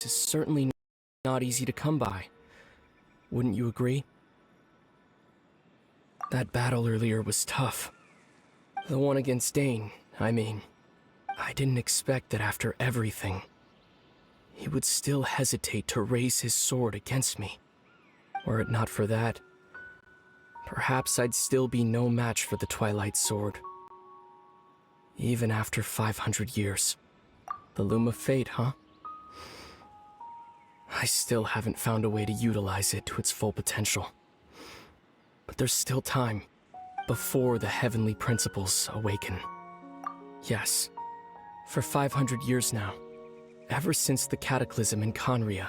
is certainly not easy to come by. Wouldn't you agree? That battle earlier was tough. The one against Dane, I mean. I didn't expect that after everything, he would still hesitate to raise his sword against me. Were it not for that, perhaps I'd still be no match for the Twilight Sword. Even after 500 years. The Loom of Fate, huh? I still haven't found a way to utilize it to its full potential. But there's still time, before the heavenly principles awaken. Yes, for 500 years now, ever since the cataclysm in Conria,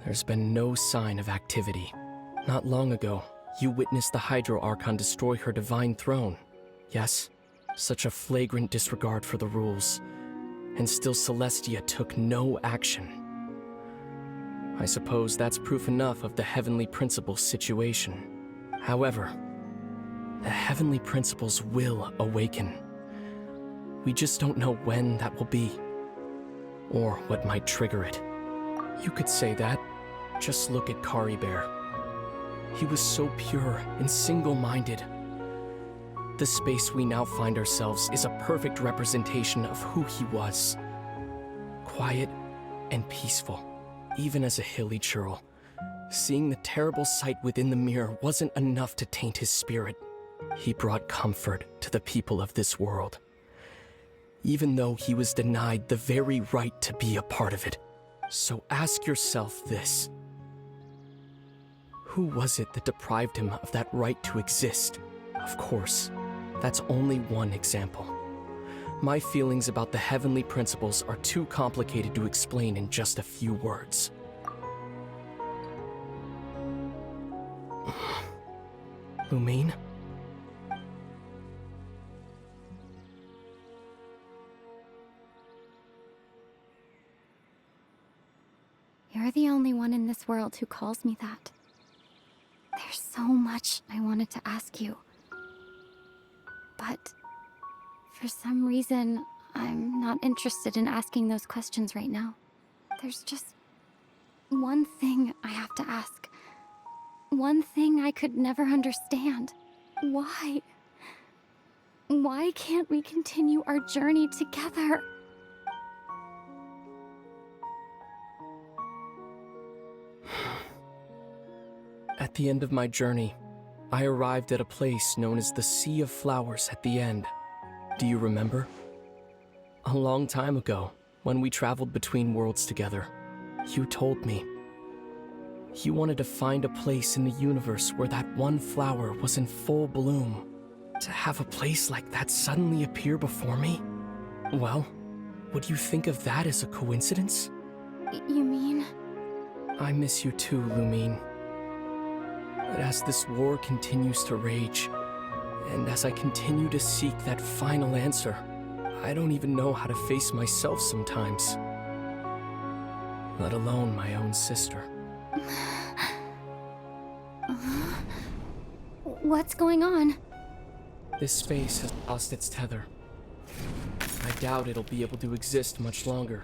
there's been no sign of activity. Not long ago, you witnessed the Hydro Archon destroy her divine throne. Yes, such a flagrant disregard for the rules, and still Celestia took no action. I suppose that's proof enough of the heavenly principles situation. However, the heavenly principles will awaken. We just don't know when that will be, or what might trigger it. You could say that. Just look at Caribert. He was so pure and single-minded. The space we now find ourselves is a perfect representation of who he was. Quiet and peaceful, even as a hilly churl. Seeing the terrible sight within the mirror wasn't enough to taint his spirit. He brought comfort to the people of this world, even though he was denied the very right to be a part of it. So ask yourself this. Who was it that deprived him of that right to exist? Of course, that's only one example. My feelings about the heavenly principles are too complicated to explain in just a few words. Lumine? You're the only one in this world who calls me that. There's so much I wanted to ask you. But for some reason, I'm not interested in asking those questions right now. There's just one thing I have to ask. One thing I could never understand. Why? Why can't we continue our journey together? At the end of my journey, I arrived at a place known as the Sea of Flowers at the end. Do you remember? A long time ago, when we traveled between worlds together, you told me. You wanted to find a place in the universe where that one flower was in full bloom. To have a place like that suddenly appear before me? Well, would you think of that as a coincidence? You mean? I miss you too, Lumine. But as this war continues to rage, and as I continue to seek that final answer, I don't even know how to face myself sometimes. Let alone my own sister. What's going on? This space has lost its tether. I doubt it'll be able to exist much longer.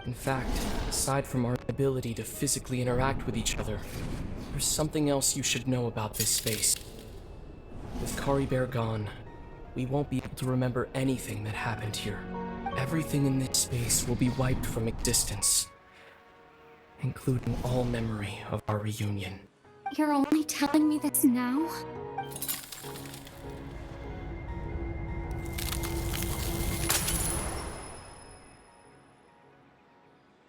In fact, aside from our ability to physically interact with each other, there's something else you should know about this space. With Caribert gone, we won't be able to remember anything that happened here. Everything in this space will be wiped from existence, including all memory of our reunion. You're only telling me this now?